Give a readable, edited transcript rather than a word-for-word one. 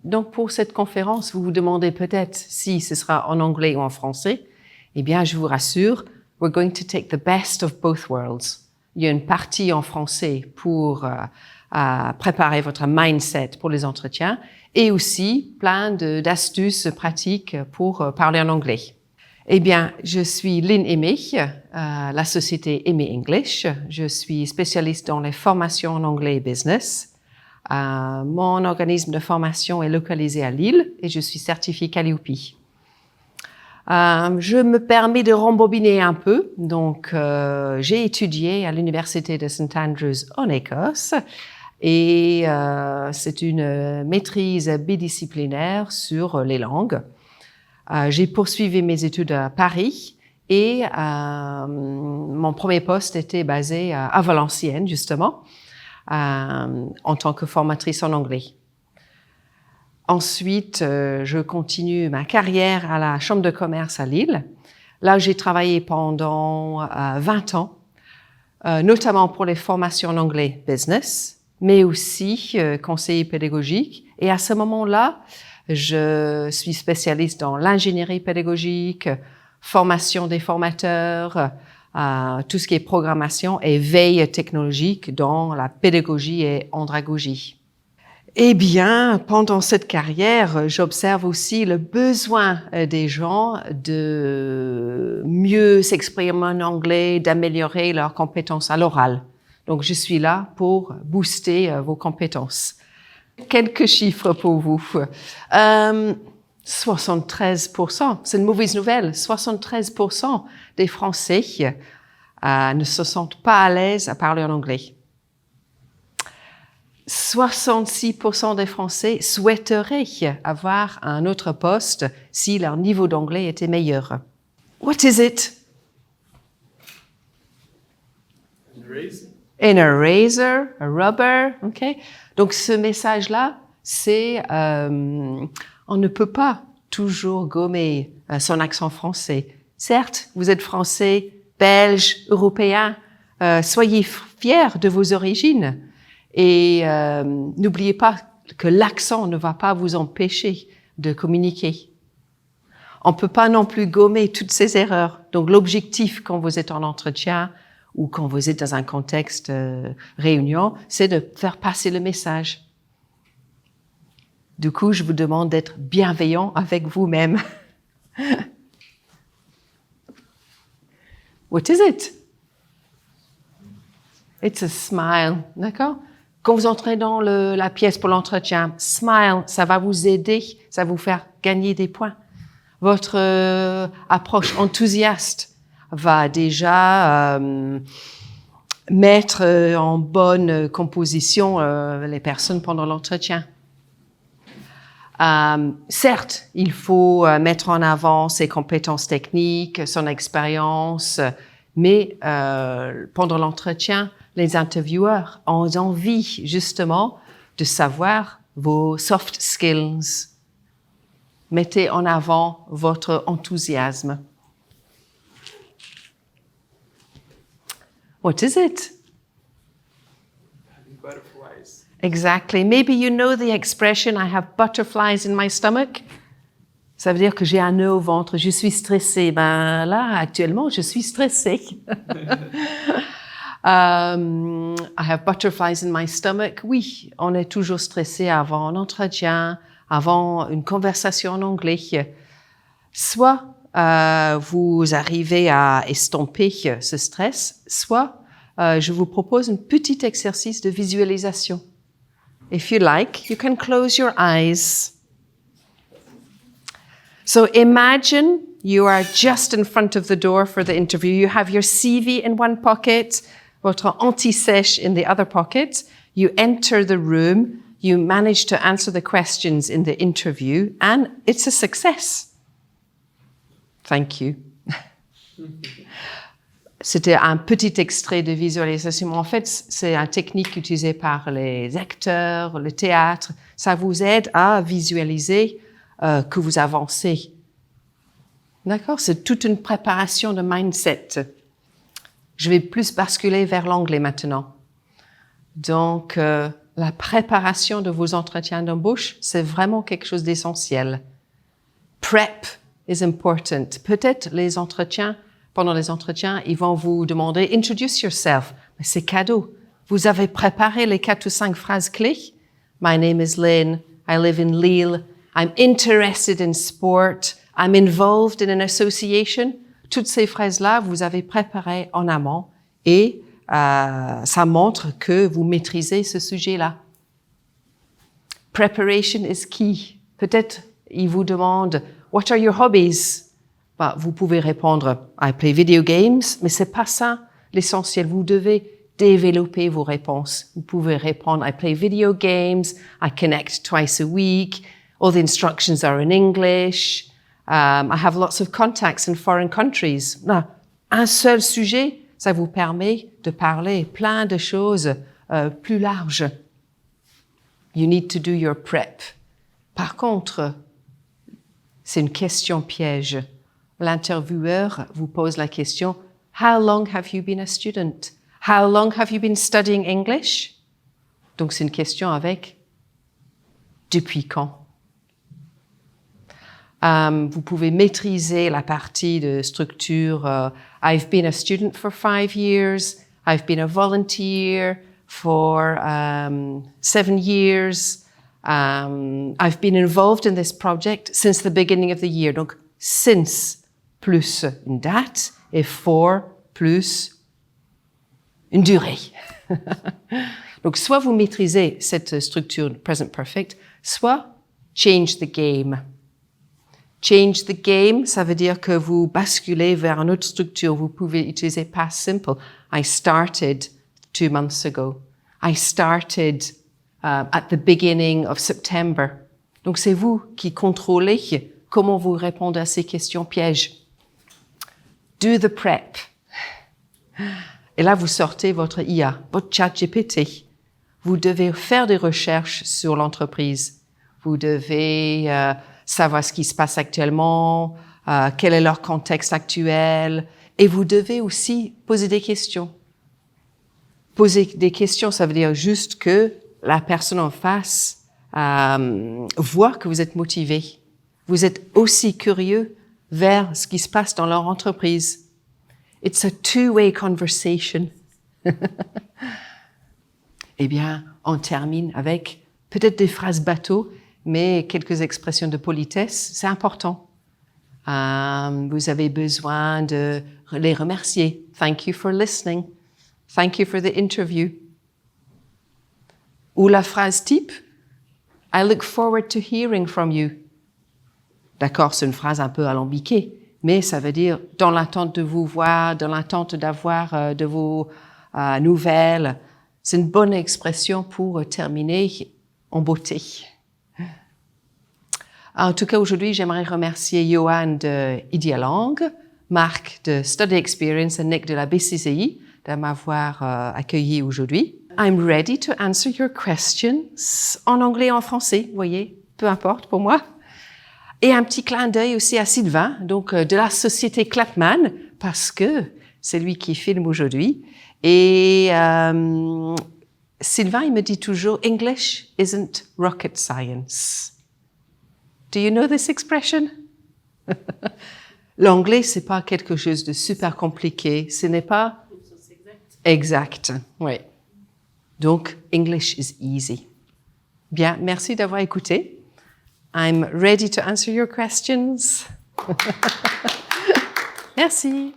Donc, pour cette conférence, vous vous demandez peut-être si ce sera en anglais ou en français. Eh bien, je vous rassure, we're going to take the best of both worlds. Il y a une partie en français pour préparer votre mindset pour les entretiens et aussi plein d'astuces pratiques pour parler en anglais. Eh bien, je suis Lynn Aimé, la société Aimé English. Je suis spécialiste dans les formations en anglais et business. Mon organisme de formation est localisé à Lille et je suis certifiée Calliope. Je me permets de rembobiner un peu. Donc, j'ai étudié à l'université de St Andrews en Écosse et c'est une maîtrise bidisciplinaire sur les langues. J'ai poursuivi mes études à Paris et mon premier poste était basé à Valenciennes, justement, en tant que formatrice en anglais. Ensuite, je continue ma carrière à la Chambre de commerce à Lille. Là, j'ai travaillé pendant 20 ans, notamment pour les formations en anglais business, mais aussi conseiller pédagogique. Et à ce moment-là, je suis spécialiste dans l'ingénierie pédagogique, formation des formateurs, tout ce qui est programmation et veille technologique dans la pédagogie et andragogie. Eh bien, pendant cette carrière, j'observe aussi le besoin des gens de mieux s'exprimer en anglais, d'améliorer leurs compétences à l'oral. Donc, je suis là pour booster vos compétences. Quelques chiffres pour vous. 73%, c'est une mauvaise nouvelle, 73% des Français ne se sentent pas à l'aise à parler en anglais. 66% des Français souhaiteraient avoir un autre poste si leur niveau d'anglais était meilleur. What is it? An eraser, a rubber, okay? Donc ce message-là, c'est on ne peut pas toujours gommer son accent français. Certes, vous êtes français, belge, européen, soyez fiers de vos origines. Et n'oubliez pas que l'accent ne va pas vous empêcher de communiquer. On ne peut pas non plus gommer toutes ces erreurs. Donc l'objectif quand vous êtes en entretien ou quand vous êtes dans un contexte réunion, c'est de faire passer le message. Du coup, je vous demande d'être bienveillant avec vous-même. What is it? It's a smile, d'accord? Quand vous entrez dans la pièce pour l'entretien, smile, ça va vous aider, ça va vous faire gagner des points. Votre approche enthousiaste va déjà mettre en bonne composition les personnes pendant l'entretien. Certes, il faut mettre en avant ses compétences techniques, son expérience, mais pendant l'entretien, les intervieweurs ont envie justement de savoir vos soft skills. Mettez en avant votre enthousiasme. What is it? Butterflies. Exactly. Maybe you know the expression, I have butterflies in my stomach. Ça veut dire que j'ai un nœud au ventre, je suis stressée. Ben là, actuellement, je suis stressée. I have butterflies in my stomach. Oui, on est toujours stressé avant un entretien, avant une conversation en anglais. Soit vous arrivez à estomper ce stress, soit je vous propose un petit exercice de visualisation. If you like, you can close your eyes. So imagine you are just in front of the door for the interview. You have your CV in one pocket, votre anti-sèche in the other pocket. You enter the room, you manage to answer the questions in the interview, and it's a success. Thank you. C'était un petit extrait de visualisation. En fait, c'est une technique utilisée par les acteurs, le théâtre. Ça vous aide à visualiser que vous avancez. D'accord? C'est toute une préparation de mindset. Je vais plus basculer vers l'anglais maintenant. Donc, la préparation de vos entretiens d'embauche, c'est vraiment quelque chose d'essentiel. Prep is important. Peut-être pendant les entretiens, ils vont vous demander « Introduce yourself ». Mais c'est cadeau. Vous avez préparé les 4 ou 5 phrases clés. « My name is Lynn. I live in Lille. I'm interested in sport. I'm involved in an association ». Toutes ces phrases-là, vous avez préparées en amont et ça montre que vous maîtrisez ce sujet-là. Preparation is key. Peut-être ils vous demandent « What are your hobbies ?» Vous pouvez répondre « I play video games », mais c'est pas ça l'essentiel. Vous devez développer vos réponses. Vous pouvez répondre « I play video games »,« I connect twice a week »,« All the instructions are in English »,« I have lots of contacts in foreign countries ». Un seul sujet, ça vous permet de parler plein de choses plus larges. You need to do your prep. Par contre, c'est une question piège. L'intervieweur vous pose la question « How long have you been a student? How long have you been studying English? » Donc, c'est une question avec « Depuis quand? » Vous pouvez maîtriser la partie de structure « I've been a student for 5 years. I've been a volunteer for 7 years. I've been involved in this project since the beginning of the year. » Donc, since plus une date et for plus une durée. Donc, soit vous maîtrisez cette structure present perfect, soit change the game. Change the game, ça veut dire que vous basculez vers une autre structure. Vous pouvez utiliser past simple. I started 2 months ago. I started at the beginning of September. Donc, c'est vous qui contrôlez comment vous répondez à ces questions pièges. Do the prep. Et là, vous sortez votre IA, votre chat GPT. Vous devez faire des recherches sur l'entreprise. Vous devez savoir ce qui se passe actuellement, quel est leur contexte actuel. Et vous devez aussi poser des questions. Poser des questions, ça veut dire juste que la personne en face voit que vous êtes motivé. Vous êtes aussi curieux vers ce qui se passe dans leur entreprise. It's a two-way conversation. Eh bien, on termine avec peut-être des phrases bateaux, mais quelques expressions de politesse. C'est important. Vous avez besoin de les remercier. Thank you for listening. Thank you for the interview. Ou la phrase type, I look forward to hearing from you. D'accord, c'est une phrase un peu alambiquée, mais ça veut dire dans l'attente de vous voir, dans l'attente d'avoir de vos nouvelles. C'est une bonne expression pour terminer en beauté. En tout cas, aujourd'hui, j'aimerais remercier Johan de Idealang, Marc de Study Experience et Nick de la BCCI de m'avoir accueilli aujourd'hui. I'm ready to answer your questions en anglais et en français, vous voyez, peu importe pour moi. Et un petit clin d'œil aussi à Sylvain, donc de la société Clapman, parce que c'est lui qui filme aujourd'hui. Et Sylvain, il me dit toujours, English isn't rocket science. Do you know this expression? L'anglais, c'est pas quelque chose de super compliqué. Ce n'est pas exact. Oui. Donc, English is easy. Bien, merci d'avoir écouté. I'm ready to answer your questions. Merci.